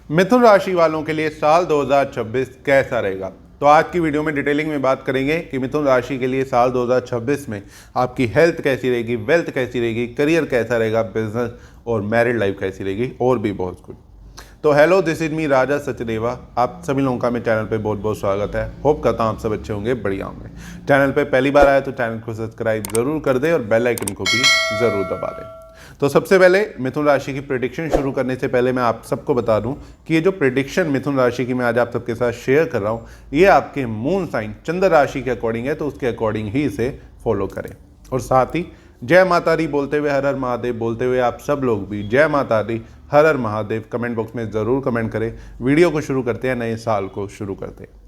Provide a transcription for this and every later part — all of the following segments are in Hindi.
मिथुन राशि वालों के लिए साल 2026 कैसा रहेगा। तो आज की वीडियो में डिटेलिंग में बात करेंगे कि मिथुन राशि के लिए साल 2026 में आपकी हेल्थ कैसी रहेगी, वेल्थ कैसी रहेगी, करियर कैसा रहेगा, बिजनेस और मैरिड लाइफ कैसी रहेगी और भी बहुत कुछ। तो हेलो, दिस इज मी राजा सचदेवा। आप सभी लोगों का मेरे चैनल पे बहुत बहुत स्वागत है। होप करता हूँ आप सब अच्छे होंगे, बढ़िया होंगे। चैनल पे पहली बार आए तो चैनल को सब्सक्राइब जरूर कर दें और बेल आइकन को भी जरूर दबा दें। तो सबसे पहले मिथुन राशि की प्रेडिक्शन शुरू करने से पहले मैं आप सबको बता दूं कि ये जो प्रेडिक्शन मिथुन राशि की मैं आज आप सबके साथ शेयर कर रहा हूं, ये आपके मून साइन चंद्र राशि के अकॉर्डिंग है, तो उसके अकॉर्डिंग ही इसे फॉलो करें। और साथ ही जय माता दी बोलते हुए, हर हर महादेव बोलते हुए आप सब लोग भी जय माता दी, हर हर महादेव कमेंट बॉक्स में ज़रूर कमेंट करें। वीडियो को शुरू करते हैं, नए साल को शुरू करते हैं।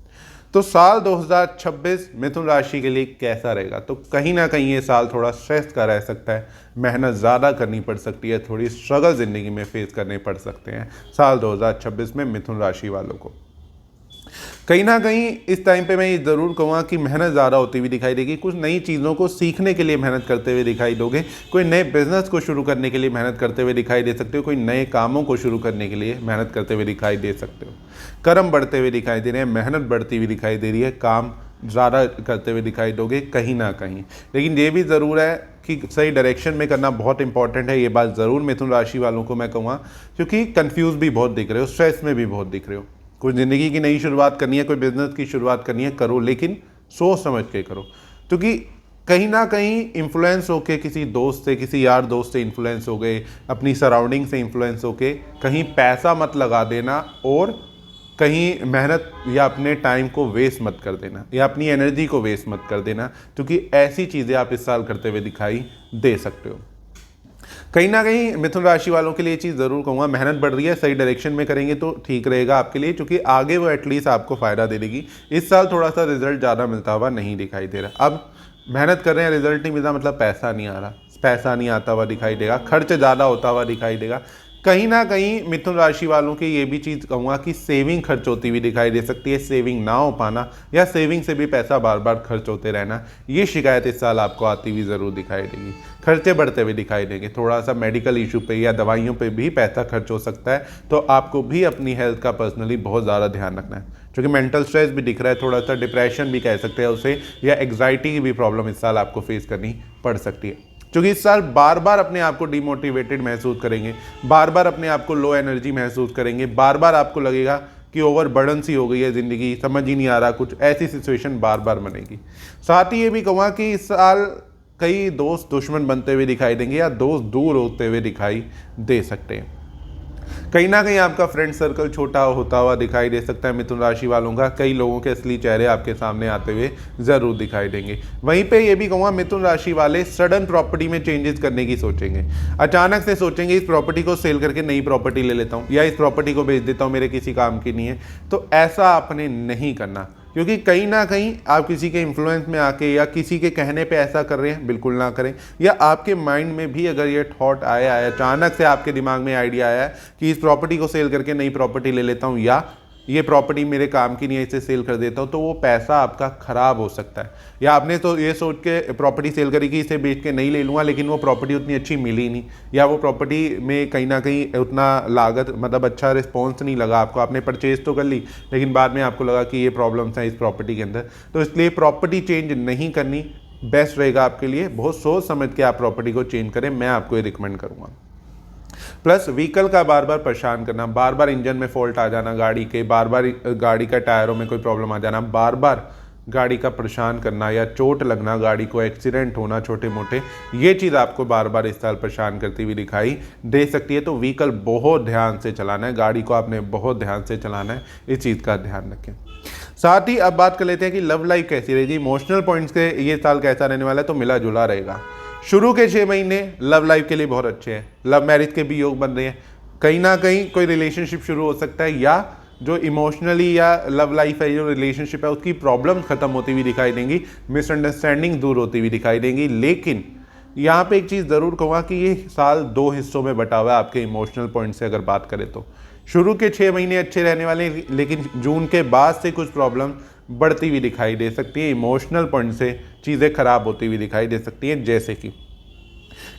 तो साल 2026 मिथुन राशि के लिए कैसा रहेगा। तो कहीं ना कहीं ये साल थोड़ा स्ट्रेस का रह सकता है, मेहनत ज़्यादा करनी पड़ सकती है, थोड़ी स्ट्रगल ज़िंदगी में फेस करने पड़ सकते हैं साल 2026 में मिथुन राशि वालों को। कहीं ना कहीं इस टाइम पे मैं ये ज़रूर कहूँगा कि मेहनत ज़्यादा होती हुई दिखाई देगी। कुछ नई चीज़ों को सीखने के लिए मेहनत करते हुए दिखाई दोगे। कोई नए बिजनेस को शुरू करने के लिए मेहनत करते हुए दिखाई दे सकते हो। कोई नए कामों को शुरू करने के लिए मेहनत करते हुए दिखाई दे सकते हो। कर्म बढ़ते हुए दिखाई दे रहे हैं, मेहनत बढ़ती हुई दिखाई दे रही है, काम ज़्यादा करते हुए दिखाई दोगे कहीं ना कहीं। लेकिन ये भी ज़रूर है कि सही डायरेक्शन में करना बहुत इंपॉर्टेंट है। ये बात ज़रूर मिथुन राशि वालों को मैं कहूँगा, क्योंकि कंफ्यूज भी बहुत दिख रहे हो, स्ट्रेस में भी बहुत दिख रहे हो। कुछ ज़िंदगी की नई शुरुआत करनी है, कोई बिजनेस की शुरुआत करनी है, करो, लेकिन सोच समझ के करो। क्योंकि कहीं ना कहीं इन्फ्लुएंस होके किसी दोस्त से, किसी यार दोस्त से इन्फ्लुएंस हो गए, अपनी सराउंडिंग से इन्फ्लुएंस होके कहीं पैसा मत लगा देना और कहीं मेहनत या अपने टाइम को वेस्ट मत कर देना या अपनी एनर्जी को वेस्ट मत कर देना, क्योंकि ऐसी चीज़ें आप इस साल करते हुए दिखाई दे सकते हो। कहीं ना कहीं मिथुन राशि वालों के लिए ये चीज़ ज़रूर कहूँगा, मेहनत बढ़ रही है, सही डायरेक्शन में करेंगे तो ठीक रहेगा आपके लिए, क्योंकि आगे वो एटलीस्ट आपको फ़ायदा दे देगी। इस साल थोड़ा सा रिजल्ट ज़्यादा मिलता हुआ नहीं दिखाई दे रहा। अब मेहनत कर रहे हैं, रिजल्ट नहीं मिलता मतलब पैसा नहीं आ रहा, पैसा नहीं आता हुआ दिखाई देगा, खर्च ज़्यादा होता हुआ दिखाई देगा। कहीं ना कहीं मिथुन राशि वालों की ये भी चीज़ कहूँगा कि सेविंग खर्च होती हुई दिखाई दे सकती है। सेविंग ना हो पाना या सेविंग से भी पैसा बार बार खर्च होते रहना, ये शिकायत इस साल आपको आती हुई ज़रूर दिखाई देगी। खर्चे बढ़ते हुए दिखाई देंगे, थोड़ा सा मेडिकल इशू पे या दवाइयों पे भी पैसा खर्च हो सकता है। तो आपको भी अपनी हेल्थ का पर्सनली बहुत ज़्यादा ध्यान रखना है, क्योंकि मेंटल स्ट्रेस भी दिख रहा है, थोड़ा सा डिप्रेशन भी कह सकते हैं उसे, या एग्जाइटी की भी प्रॉब्लम इस साल आपको फेस करनी पड़ सकती है। क्योंकि इस साल बार बार अपने आप को डिमोटिवेटेड महसूस करेंगे, बार बार अपने आप को लो एनर्जी महसूस करेंगे, बार बार आपको लगेगा कि ओवर बर्डन सी हो गई है ज़िंदगी, समझ ही नहीं आ रहा कुछ, ऐसी सिचुएशन बार बार बनेगी। साथ ही ये भी कहूँगा कि इस साल कई दोस्त दुश्मन बनते हुए दिखाई देंगे या दोस्त दूर होते हुए दिखाई दे सकते हैं। कहीं ना कहीं आपका फ्रेंड सर्कल छोटा होता हुआ दिखाई दे सकता है मिथुन राशि वालों का। कई लोगों के असली चेहरे आपके सामने आते हुए ज़रूर दिखाई देंगे। वहीं पे ये भी कहूँगा, मिथुन राशि वाले सडन प्रॉपर्टी में चेंजेस करने की सोचेंगे। अचानक से सोचेंगे इस प्रॉपर्टी को सेल करके नई प्रॉपर्टी ले लेता हूँ या इस प्रॉपर्टी को बेच देता हूँ, मेरे किसी काम की नहीं है। तो ऐसा आपने नहीं करना, क्योंकि कहीं ना कहीं आप किसी के इन्फ्लुएंस में आके या किसी के कहने पे ऐसा कर रहे हैं, बिल्कुल ना करें। या आपके माइंड में भी अगर ये थॉट आया है, अचानक से आपके दिमाग में आइडिया आया है कि इस प्रॉपर्टी को सेल करके नई प्रॉपर्टी ले लेता हूँ या ये प्रॉपर्टी मेरे काम की नहीं है, इसे सेल कर देता हूँ, तो वो पैसा आपका खराब हो सकता है। या आपने तो ये सोच के प्रॉपर्टी सेल करी कि इसे बेच के नहीं ले लूँगा, लेकिन वो प्रॉपर्टी उतनी अच्छी मिली नहीं, या वो प्रॉपर्टी में कहीं ना कहीं उतना लागत मतलब अच्छा रिस्पॉन्स नहीं लगा आपको। आपने परचेज तो कर ली, लेकिन बाद में आपको लगा कि ये प्रॉब्लम्स हैं इस प्रॉपर्टी के अंदर। तो इसलिए प्रॉपर्टी चेंज नहीं करनी बेस्ट रहेगा आपके लिए। बहुत सोच समझ के आप प्रॉपर्टी को चेंज करें, मैं आपको ये रिकमेंड करूँगा। प्लस व्हीकल का बार बार परेशान करना, बार बार इंजन में फॉल्ट आ जाना गाड़ी के, बार बार गाड़ी का टायरों में कोई प्रॉब्लम आ जाना, बार बार गाड़ी का परेशान करना या चोट लगना, गाड़ी को एक्सीडेंट होना छोटे मोटे, ये चीज़ आपको बार बार इस साल परेशान करती हुई दिखाई दे सकती है। तो व्हीकल बहुत ध्यान से चलाना है, गाड़ी को आपने बहुत ध्यान से चलाना है, इस चीज़ का ध्यान रखें। साथ ही अब बात कर लेते हैं कि लव लाइफ कैसी रहेगी, इमोशनल पॉइंट्स के ये साल कैसा रहने वाला है। तो मिला जुला रहेगा। शुरू के 6 महीने लव लाइफ के लिए बहुत अच्छे हैं, लव मैरिज के भी योग बन रहे हैं। कहीं ना कहीं कोई रिलेशनशिप शुरू हो सकता है, या जो इमोशनली या लव लाइफ है, जो रिलेशनशिप है, उसकी प्रॉब्लम खत्म होती हुई दिखाई देंगी, मिसअंडरस्टैंडिंग दूर होती हुई दिखाई देंगी। लेकिन यहाँ पे एक चीज़ ज़रूर कहूँगा कि ये साल 2 हिस्सों में बटा हुआ है आपके इमोशनल पॉइंट से अगर बात करें तो। शुरू के 6 महीने अच्छे रहने वाले, लेकिन जून के बाद से कुछ प्रॉब्लम बढ़ती हुई दिखाई दे सकती है। इमोशनल पॉइंट से चीज़ें खराब होती हुई दिखाई दे सकती हैं, जैसे कि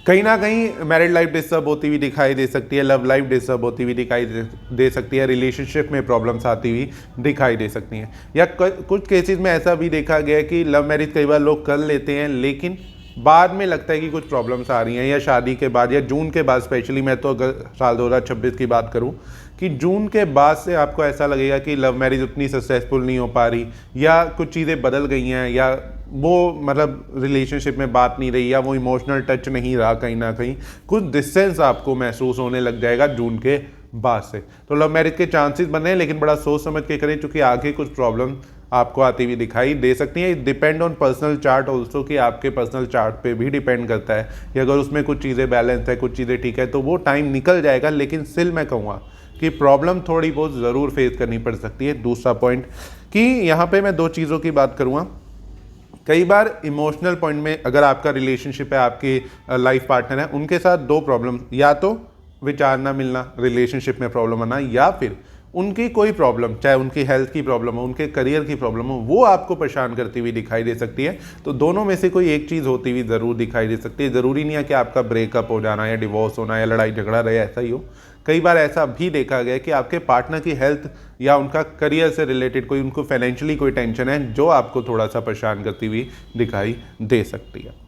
कहीं ना कहीं मैरिड लाइफ डिस्टर्ब होती हुई दिखाई दे सकती है, लव लाइफ डिस्टर्ब होती हुई दिखाई दे सकती है, रिलेशनशिप में प्रॉब्लम्स आती हुई दिखाई दे सकती हैं। या कुछ केसेस में ऐसा भी देखा गया है कि लव मैरिज कई बार लोग कर लेते हैं लेकिन बाद में लगता है कि कुछ प्रॉब्लम्स आ रही हैं, या शादी के बाद या जून के बाद, स्पेशली मैं तो अगर साल 2026 की बात करूं कि जून के बाद से आपको ऐसा लगेगा कि लव मैरिज उतनी सक्सेसफुल नहीं हो पा रही, या कुछ चीज़ें बदल गई हैं, या वो मतलब रिलेशनशिप में बात नहीं रही, या वो इमोशनल टच नहीं रहा, कहीं ना कहीं कुछ डिस्टेंस आपको महसूस होने लग जाएगा जून के बाद से। तो लव मैरिज के चांसेस बने हैं, लेकिन बड़ा सोच समझ के करें क्योंकि आगे कुछ प्रॉब्लम आपको आती हुई दिखाई दे सकती है। Depend on personal chart also, कि आपके पर्सनल चार्ट पे भी डिपेंड करता है कि अगर उसमें कुछ चीज़ें बैलेंस है, कुछ चीज़ें ठीक है, तो वो टाइम निकल जाएगा। लेकिन स्टिल मैं कहूँगा कि प्रॉब्लम थोड़ी बहुत ज़रूर फेस करनी पड़ सकती है। दूसरा पॉइंट कि यहाँ पे मैं 2 चीज़ों की बात करूँगा। कई बार इमोशनल पॉइंट में अगर आपका रिलेशनशिप है, आपके लाइफ पार्टनर है, उनके साथ 2 प्रॉब्लम, या तो विचार ना मिलना, रिलेशनशिप में प्रॉब्लम आना, या फिर उनकी कोई प्रॉब्लम, चाहे उनकी हेल्थ की प्रॉब्लम हो, उनके करियर की प्रॉब्लम हो, वो आपको परेशान करती हुई दिखाई दे सकती है। तो दोनों में से कोई एक चीज़ होती हुई ज़रूर दिखाई दे सकती है। ज़रूरी नहीं है कि आपका ब्रेकअप हो जाना या डिवोर्स होना या लड़ाई झगड़ा रहे, ऐसा ही हो। कई बार ऐसा भी देखा गया कि आपके पार्टनर की हेल्थ या उनका करियर से रिलेटेड कोई, उनको फाइनेंशियली कोई टेंशन है जो आपको थोड़ा सा परेशान करती हुई दिखाई दे सकती है।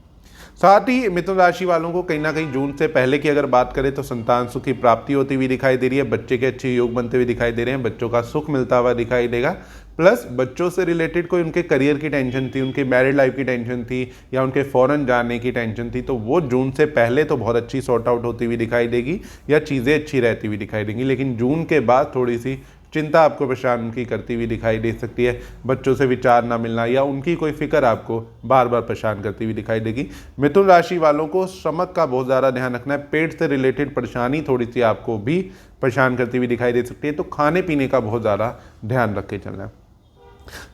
साथ ही मिथुन राशि वालों को कहीं ना कहीं जून से पहले की अगर बात करें तो संतान सुख की प्राप्ति होती हुई दिखाई दे रही है, बच्चे के अच्छे योग बनते हुए दिखाई दे रहे हैं, बच्चों का सुख मिलता हुआ दिखाई देगा। प्लस बच्चों से रिलेटेड कोई उनके करियर की टेंशन थी, उनके मैरिड लाइफ की टेंशन थी, या उनके फॉरेन जाने की टेंशन थी, तो वो जून से पहले तो बहुत अच्छी सॉर्ट आउट होती हुई दिखाई देगी या चीज़ें अच्छी रहती हुई दिखाई देंगी। लेकिन जून के बाद थोड़ी सी चिंता आपको परेशान की करती हुई दिखाई दे सकती है। बच्चों से विचार ना मिलना या उनकी कोई फिक्र आपको बार बार परेशान करती हुई दिखाई देगी। मिथुन राशि वालों को स्टमक का बहुत ज़्यादा ध्यान रखना है। पेट से रिलेटेड परेशानी थोड़ी सी आपको भी परेशान करती हुई दिखाई दे सकती है, तो खाने पीने का बहुत ज़्यादा ध्यान रख के चलना है।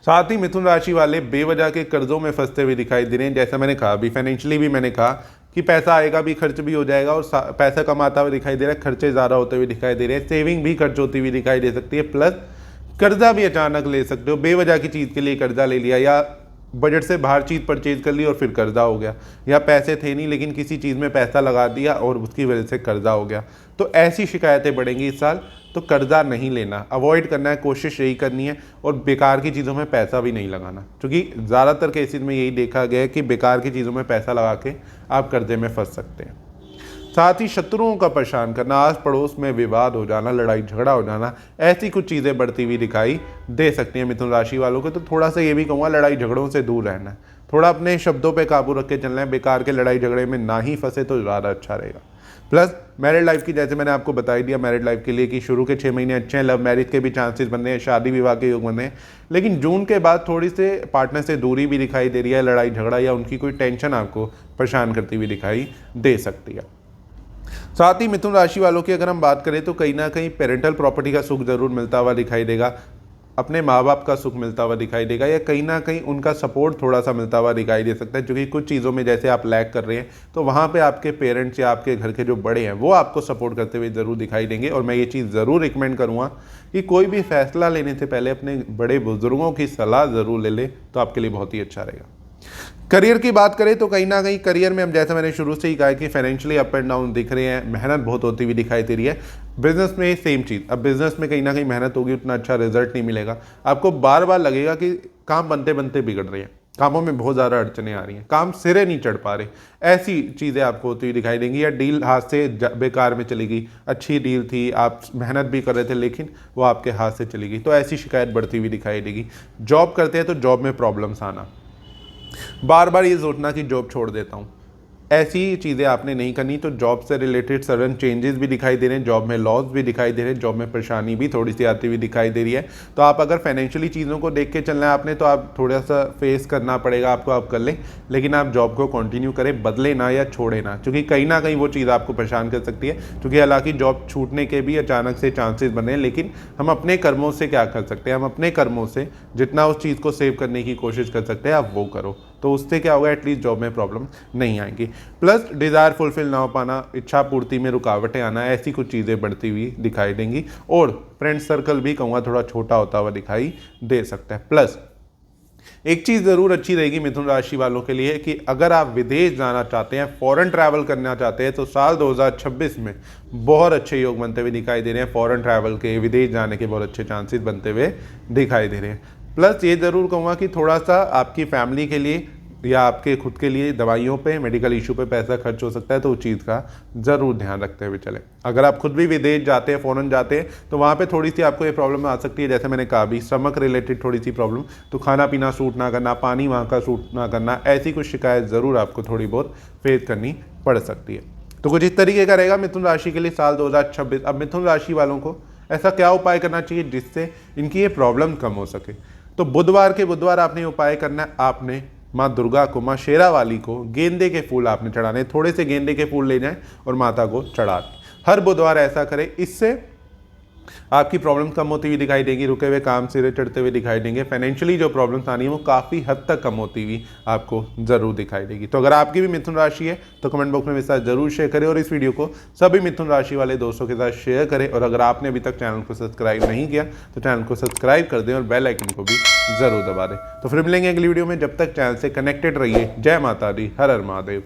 साथ ही मिथुन राशि वाले बेवजह के कर्जों में फंसते हुए दिखाई दे रहे हैं। जैसा मैंने कहा, अभी फाइनेंशियली भी मैंने कहा कि पैसा आएगा भी, खर्च भी हो जाएगा, और पैसा कमाता हुआ दिखाई दे रहा है, खर्चे ज़्यादा होते हुए दिखाई दे रहे हैं, सेविंग भी खर्च होती हुई दिखाई दे सकती है। प्लस कर्जा भी अचानक ले सकते हो, बेवजह की चीज़ के लिए कर्जा ले लिया, या बजट से बाहर चीज़ परचेज कर ली और फिर कर्जा हो गया, या पैसे थे नहीं लेकिन किसी चीज़ में पैसा लगा दिया और उसकी वजह से कर्जा हो गया। तो ऐसी शिकायतें बढ़ेंगी इस साल, तो कर्जा नहीं लेना, अवॉइड करना है, कोशिश यही करनी है, और बेकार की चीज़ों में पैसा भी नहीं लगाना, क्योंकि ज़्यादातर केसेस में यही देखा गया है कि बेकार की चीज़ों में पैसा लगा के आप कर्जे में फंस सकते हैं। साथ ही शत्रुओं का परेशान करना, आस पड़ोस में विवाद हो जाना, लड़ाई झगड़ा हो जाना, ऐसी कुछ चीज़ें बढ़ती हुई दिखाई दे सकती हैं मिथुन राशि वालों को। तो थोड़ा सा ये भी कहूँगा, लड़ाई झगड़ों से दूर रहना है, थोड़ा अपने शब्दों पे काबू रख के चलना है, बेकार के लड़ाई झगड़े में ना ही फंसे तो ज़्यादा अच्छा रहेगा। प्लस मैरिड लाइफ की, जैसे मैंने आपको बता दिया मैरिड लाइफ के लिए कि शुरू के 6 महीने अच्छे हैं, लव मैरिज के भी चांसेस बन रहे हैं, शादी विवाह के योग बन रहे हैं, लेकिन जून के बाद थोड़ी से पार्टनर से दूरी भी दिखाई दे रही है, लड़ाई झगड़ा या उनकी कोई टेंशन आपको परेशान करती हुई दिखाई दे सकती है। साथ ही मिथुन राशि वालों की अगर हम बात करें तो कहीं ना कहीं पेरेंटल प्रॉपर्टी का सुख जरूर मिलता हुआ दिखाई देगा, अपने माँ बाप का सुख मिलता हुआ दिखाई देगा, या कहीं ना कहीं उनका सपोर्ट थोड़ा सा मिलता हुआ दिखाई दे सकता है। क्योंकि कुछ चीज़ों में जैसे आप लैग कर रहे हैं तो वहाँ पे आपके पेरेंट्स या आपके घर के जो बड़े हैं वो आपको सपोर्ट करते हुए ज़रूर दिखाई देंगे। और मैं ये चीज़ ज़रूर रिकमेंड करूँगा कि कोई भी फैसला लेने से पहले अपने बड़े बुजुर्गों की सलाह ज़रूर ले ले, तो आपके लिए बहुत ही अच्छा रहेगा। करियर की बात करें तो कहीं ना कहीं करियर में, हम जैसा मैंने शुरू से ही कहा कि फाइनेंशियली अप एंड डाउन दिख रहे हैं, मेहनत बहुत होती हुई दिखाई दे रही है। बिजनेस में सेम चीज़, अब बिजनेस में कहीं ना कहीं मेहनत होगी, उतना अच्छा रिजल्ट नहीं मिलेगा, आपको बार बार लगेगा कि काम बनते बनते बिगड़ रहे हैं, कामों में बहुत ज़्यादा अड़चने आ रही हैं, काम सिरे नहीं चढ़ पा रहे, ऐसी चीज़ें आपको होती हुई दिखाई देंगी। या डील हाथ से बेकार में चली गई, अच्छी डील थी, आप मेहनत भी कर रहे थे लेकिन वो आपके हाथ से चली गई, तो ऐसी शिकायत बढ़ती हुई दिखाई देगी। जॉब करते हैं तो जॉब में प्रॉब्लम्स आना, बार बार ये सोचना कि जॉब छोड़ देता हूँ, ऐसी चीज़ें आपने नहीं करनी। तो जॉब से रिलेटेड सडन चेंजेस भी दिखाई दे रहे हैं, जॉब में लॉस भी दिखाई दे रहे हैं, जॉब में परेशानी भी थोड़ी सी आती हुई दिखाई दे रही है। तो आप अगर फाइनेंशियली चीज़ों को देख के चलना है आपने, तो आप थोड़ा सा फेस करना पड़ेगा आपको, आप कर लें, लेकिन आप जॉब को कंटिन्यू करें, बदले ना या छोड़े ना, क्योंकि कहीं ना कहीं वो चीज़ आपको परेशान कर सकती है। क्योंकि हालांकि जॉब छूटने के भी अचानक से चांसेस बने हैं, लेकिन हम अपने कर्मों से क्या कर सकते हैं, हम अपने कर्मों से जितना उस चीज़ को सेव करने की कोशिश कर सकते हैं आप वो करो, तो उससे क्या होगा, एटलीस्ट जॉब में प्रॉब्लम नहीं आएंगी। प्लस डिज़ायर फुलफिल ना हो पाना, इच्छा पूर्ति में रुकावटें आना, ऐसी कुछ चीज़ें बढ़ती हुई दिखाई देंगी। और फ्रेंड सर्कल भी कहूँगा थोड़ा छोटा होता हुआ दिखाई दे सकता है। प्लस एक चीज़ ज़रूर अच्छी रहेगी मिथुन राशि वालों के लिए कि अगर आप विदेश जाना चाहते हैं, फॉरेन ट्रैवल करना चाहते हैं, तो साल 2026 में बहुत अच्छे योग बनते हुए दिखाई दे रहे हैं। फॉरेन ट्रैवल के, विदेश जाने के बहुत अच्छे चांसेस बनते हुए दिखाई दे रहे हैं। प्लस ये ज़रूर कहूँगा कि थोड़ा सा आपकी फैमिली के लिए या आपके खुद के लिए दवाइयों पे, मेडिकल इशू पे पैसा खर्च हो सकता है, तो उस चीज़ का ज़रूर ध्यान रखते हुए चलें। अगर आप खुद भी विदेश जाते हैं, फ़ॉरेन जाते हैं, तो वहाँ पे थोड़ी सी आपको ये प्रॉब्लम आ सकती है, जैसे मैंने कहा भी स्टमक रिलेटेड थोड़ी सी प्रॉब्लम, तो खाना पीना सूट ना करना, पानी वहाँ का सूट ना करना, ऐसी कुछ शिकायत ज़रूर आपको थोड़ी बहुत फेस करनी पड़ सकती है। तो कुछ इस तरीके का रहेगा मिथुन राशि के लिए साल 2026। अब मिथुन राशि वालों को ऐसा क्या उपाय करना चाहिए जिससे इनकी ये प्रॉब्लम कम हो सके? तो बुधवार के बुधवार आपने उपाय करना है। आपने माँ दुर्गा को, माँ शेरा वाली को गेंदे के फूल आपने चढ़ाने, थोड़े से गेंदे के फूल ले जाएं और माता को चढ़ा दें। हर बुधवार ऐसा करें, इससे आपकी प्रॉब्लम कम होती हुई दिखाई देगी, रुके हुए काम सिरे चढ़ते हुए दिखाई देंगे, फाइनेंशियली जो प्रॉब्लम्स आनी है वो काफ़ी हद तक कम होती हुई आपको ज़रूर दिखाई देगी। तो अगर आपकी भी मिथुन राशि है तो कमेंट बॉक्स में मेरे साथ जरूर शेयर करें और इस वीडियो को सभी मिथुन राशि वाले दोस्तों के साथ शेयर करें। और अगर आपने अभी तक चैनल को सब्सक्राइब नहीं किया तो चैनल को सब्सक्राइब कर दें और बेल आइकन को भी ज़रूर दबा दें। तो फिर मिलेंगे अगली वीडियो में, जब तक चैनल से कनेक्टेड रहिए। जय माता दी, हर हर महादेव।